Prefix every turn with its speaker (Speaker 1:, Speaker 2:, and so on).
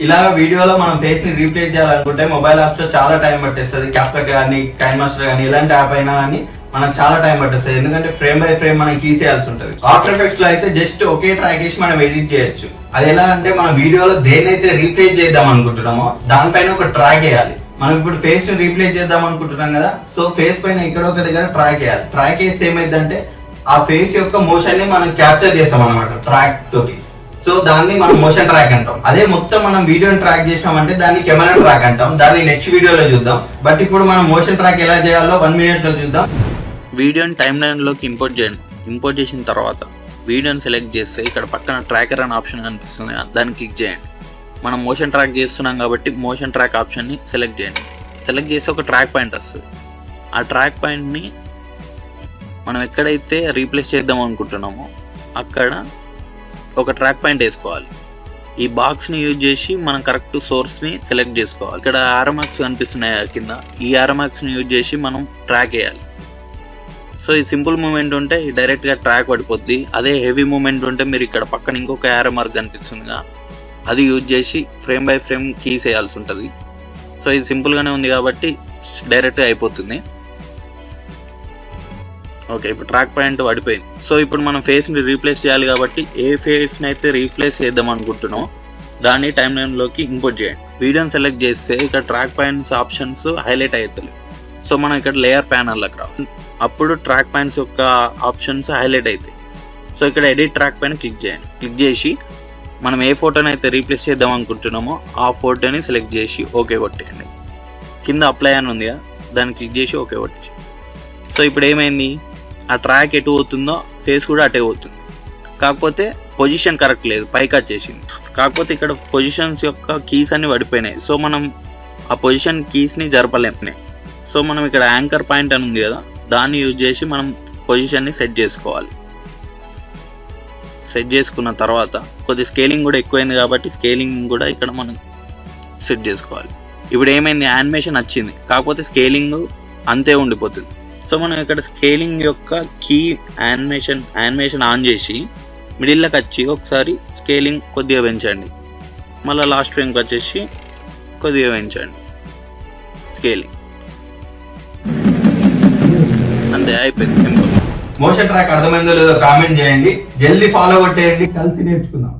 Speaker 1: ఇలా వీడియోలో మనం ఫేస్ ని రీప్లేస్ చేయాలనుకుంటే మొబైల్ యాప్స్ లో చాలా టైం పట్టేస్తుంది. క్యాప్కట్ కానీ కైన్ మాస్టర్ కానీ ఇలాంటి యాప్ అయినా కానీ మనకు చాలా టైం పట్టేస్తుంది. ఎందుకంటే ఫ్రేమ్ బై ఫ్రేమ్ మనం గీసేయాల్సి ఉంటుంది. ఆఫ్టర్ ఎఫెక్ట్స్ లో అయితే జస్ట్ ఒకే ట్రాక్ వేసి మనం ఎడిట్ చేయొచ్చు. అది ఎలా అంటే మన వీడియోలో దేన్నైతే రీప్లేస్ చేద్దాం అనుకుంటున్నామో దానిపైన ఒక ట్రాక్ వేయాలి. మనం ఇప్పుడు ఫేస్ ని రీప్లేస్ చేద్దాం అనుకుంటున్నాం కదా, సో ఫేస్ పైన ఇక్కడ ఒక దగ్గర ట్రాక్ వేయాలి. ట్రాక్ వేస్తే ఏమైందంటే ఆ ఫేస్ యొక్క మోషన్ ని మనం క్యాప్చర్ చేస్తాం అనమాట ట్రాక్ తోటి. సో దాన్ని మనం మోషన్ ట్రాక్ అంటాం. అదే మొత్తం మనం వీడియోని ట్రాక్ చేసినామంటే దాన్ని కెమెరా ట్రాక్ అంటాం. దాన్ని నెక్స్ట్ వీడియోలో చూద్దాం. బట్ ఇప్పుడు మనం మోషన్ ట్రాక్ ఎలా చేయాలో 1 minute లో చూద్దాం.
Speaker 2: వీడియోని టైమ్ లైన్లోకి ఇంపోర్ట్ చేయండి. ఇంపోర్ట్ చేసిన తర్వాత వీడియోని సెలెక్ట్ చేస్తే ఇక్కడ పక్కన ట్రాకర్ అనే ఆప్షన్ కనిపిస్తుంది, దాన్ని క్లిక్ చేయండి. మనం మోషన్ ట్రాక్ చేస్తున్నాం కాబట్టి మోషన్ ట్రాక్ ఆప్షన్ని సెలెక్ట్ చేయండి. సెలెక్ట్ చేస్తే ఒక ట్రాక్ పాయింట్ వస్తుంది. ఆ ట్రాక్ పాయింట్ని మనం ఎక్కడైతే రీప్లేస్ చేద్దాం అనుకుంటున్నామో అక్కడ ఒక ట్రాక్ పాయింట్ వేసుకోవాలి. ఈ బాక్స్ని యూజ్ చేసి మనం కరెక్ట్ సోర్స్ని సెలెక్ట్ చేసుకోవాలి. ఇక్కడ ఆరో మార్క్స్ కనిపిస్తున్నాయి కింద, ఈ ఆరో మార్క్స్ని యూజ్ చేసి మనం ట్రాక్ వేయాలి. సో ఈ సింపుల్ మూమెంట్ ఉంటే డైరెక్ట్గా ట్రాక్ పడిపోద్ది. అదే హెవీ మూమెంట్ ఉంటే మీరు ఇక్కడ పక్కన ఇంకొక ఆరో మార్క్ కనిపిస్తుందిగా, అది యూజ్ చేసి ఫ్రేమ్ బై ఫ్రేమ్ కీస్ వేయాల్సి ఉంటుంది. సో ఇది సింపుల్గానే ఉంది కాబట్టి డైరెక్ట్గా అయిపోతుంది. ఓకే, ఇప్పుడు ట్రాక్ పాయింట్ పడిపోయింది. సో ఇప్పుడు మనం ఫేస్ని రీప్లేస్ చేయాలి కాబట్టి ఏ ఫేస్ని అయితే రీప్లేస్ చేద్దాం అనుకుంటున్నామో దాన్ని టైమ్ లైన్లోకి ఇంపోర్ట్ చేయండి. వీడియోని సెలెక్ట్ చేస్తే ఇక్కడ ట్రాక్ పాయింట్స్ ఆప్షన్స్ హైలైట్ అవుతాయి. సో మనం ఇక్కడ లేయర్ ప్యానల్లోకి రావాలి. అప్పుడు ట్రాక్ పాయింట్స్ యొక్క ఆప్షన్స్ హైలైట్ అవుతాయి. సో ఇక్కడ ఎడిట్ ట్రాక్ పైన క్లిక్ చేయండి. క్లిక్ చేసి మనం ఏ ఫోటోని అయితే రీప్లేస్ చేద్దాం అనుకుంటున్నామో ఆ ఫోటోని సెలెక్ట్ చేసి ఓకే కొట్టేయండి. కింద అప్లై అని ఉంది కదా, దాన్ని క్లిక్ చేసి ఓకే కొట్టేసి. సో ఇప్పుడు ఏమైంది, ఆ ట్రాక్ ఎటు పోతుందో ఫేస్ కూడా అటే పోతుంది. కాకపోతే పొజిషన్ కరెక్ట్ లేదు, పైకి వచ్చేసింది. కాకపోతే ఇక్కడ పొజిషన్స్ యొక్క కీస్ అన్ని పడిపోయినాయి. సో మనం ఆ పొజిషన్ కీస్ని జరపలేము. సో మనం ఇక్కడ యాంకర్ పాయింట్ అని ఉంది కదా, దాన్ని యూజ్ చేసి మనం పొజిషన్ని సెట్ చేసుకోవాలి. సెట్ చేసుకున్న తర్వాత కొద్ది స్కేలింగ్ కూడా ఎక్కువైంది కాబట్టి స్కేలింగ్ కూడా ఇక్కడ మనం సెట్ చేసుకోవాలి. ఇప్పుడు ఏమైంది, యానిమేషన్ వచ్చింది, కాకపోతే స్కేలింగ్ అంతే ఉండిపోతుంది. సో మనం ఇక్కడ స్కేలింగ్ యొక్క కీ యానిమేషన్ ఆన్ చేసి మిడిల్లోకి వచ్చి ఒకసారి స్కేలింగ్ కొద్దిగా పెంచండి. మళ్ళీ లాస్ట్ ఫ్రేమ్కి వచ్చేసి కొద్దిగా పెంచండి స్కేలింగ్. అంతే, అయిపోయింది, సింపుల్.
Speaker 1: మోషన్ ట్రాక్ అర్థమైందో లేదో కామెంట్ చేయండి. జల్దీ ఫాలో కొట్టేయండి. కలిసి నేర్చుకుందాం.